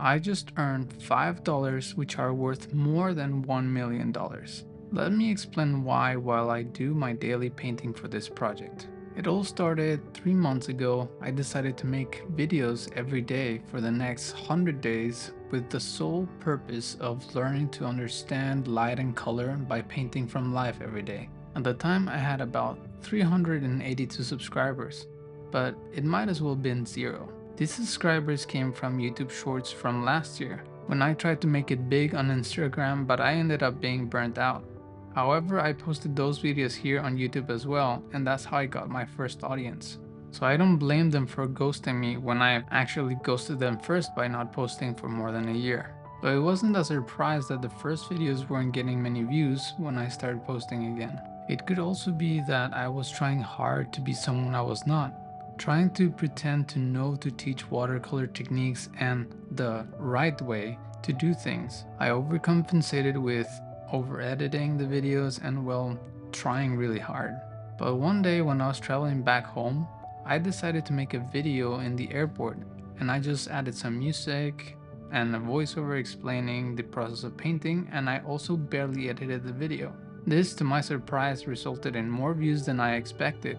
I just earned $5 which are worth more than $1 million. Let me explain why while I do my daily painting for this project. It all started 3 months ago. I decided to make videos every day for the next 100 days with the sole purpose of learning to understand light and color by painting from life every day. At the time I had about 382 subscribers, but it might as well been zero. These subscribers came from YouTube Shorts from last year, when I tried to make it big on Instagram, but I ended up being burnt out. However, I posted those videos here on YouTube as well, and that's how I got my first audience. So I don't blame them for ghosting me when I actually ghosted them first by not posting for more than a year. So it wasn't a surprise that the first videos weren't getting many views when I started posting again. It could also be that I was trying hard to be someone I was not, trying to pretend to know to teach watercolor techniques and the right way to do things. I overcompensated with over editing the videos and, well, trying really hard. But one day when I was traveling back home, I decided to make a video in the airport, and I just added some music and a voiceover explaining the process of painting, and I also barely edited the video. This, to my surprise, resulted in more views than I expected,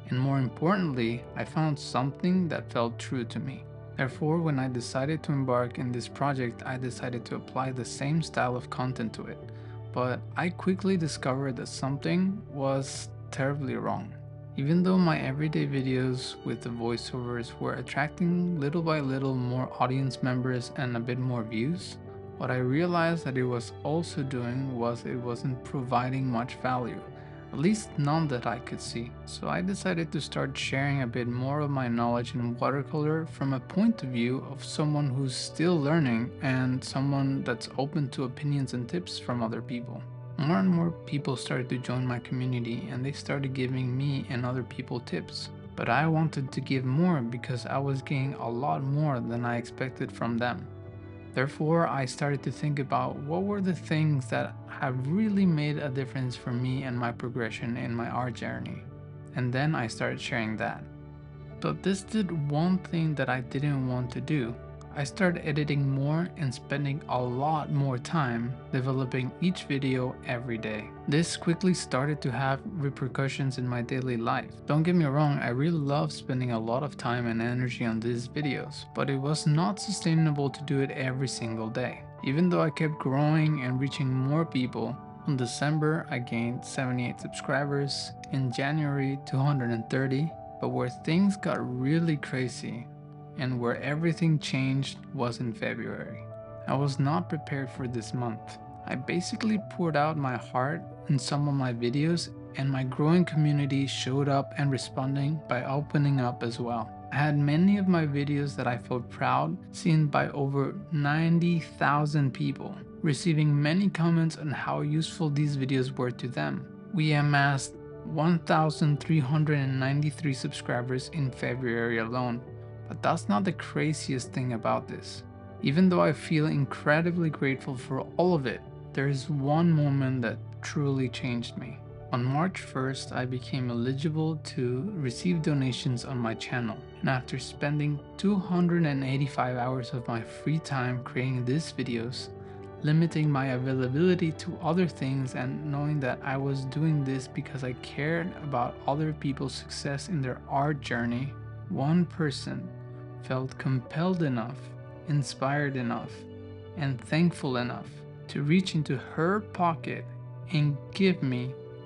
and more importantly, I found something that felt true to me. Therefore, when I decided to embark in this project, I decided to apply the same style of content to it. But I quickly discovered that something was terribly wrong. Even though my everyday videos with the voiceovers were attracting little by little more audience members and a bit more views, what I realized that it was also doing was it wasn't providing much value, at least none that I could see. So I decided to start sharing a bit more of my knowledge in watercolor from a point of view of someone who's still learning and someone that's open to opinions and tips from other people. More and more people started to join my community and they started giving me and other people tips. But I wanted to give more because I was getting a lot more than I expected from them. Therefore, I started to think about what were the things that have really made a difference for me and my progression in my art journey. And then I started sharing that. But this did one thing that I didn't want to do. I started editing more and spending a lot more time developing each video every day. This quickly started to have repercussions in my daily life. Don't get me wrong, I really love spending a lot of time and energy on these videos, but it was not sustainable to do it every single day. Even though I kept growing and reaching more people, in December I gained 78 subscribers, in January 230, but where things got really crazy and where everything changed was in February. I was not prepared for this month. I basically poured out my heart in some of my videos, and my growing community showed up and responding by opening up as well. I had many of my videos that I felt proud seen by over 90,000 people, receiving many comments on how useful these videos were to them. We amassed 1,393 subscribers in February alone. But that's not the craziest thing about this. Even though I feel incredibly grateful for all of it, there is one moment that truly changed me. On March 1st, I became eligible to receive donations on my channel, and after spending 285 hours of my free time creating these videos, limiting my availability to other things and knowing that I was doing this because I cared about other people's success in their art journey, one person felt compelled enough, inspired enough, and thankful enough to reach into her pocket and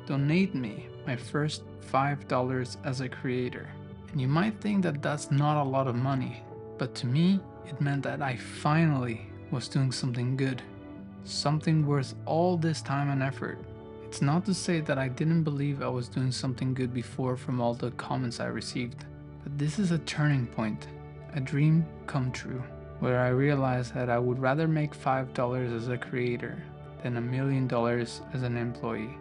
donate me my first $5 as a creator. And you might think that that's not a lot of money, but to me, it meant that I finally was doing something good, something worth all this time and effort. It's not to say that I didn't believe I was doing something good before from all the comments I received, but this is a turning point, a dream come true, where I realized that I would rather make $5 as a creator than $1 million as an employee.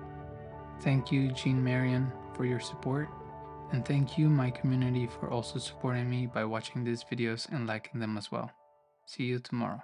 Thank you, Jean Marion, for your support, and thank you, my community, for also supporting me by watching these videos and liking them as well. See you tomorrow.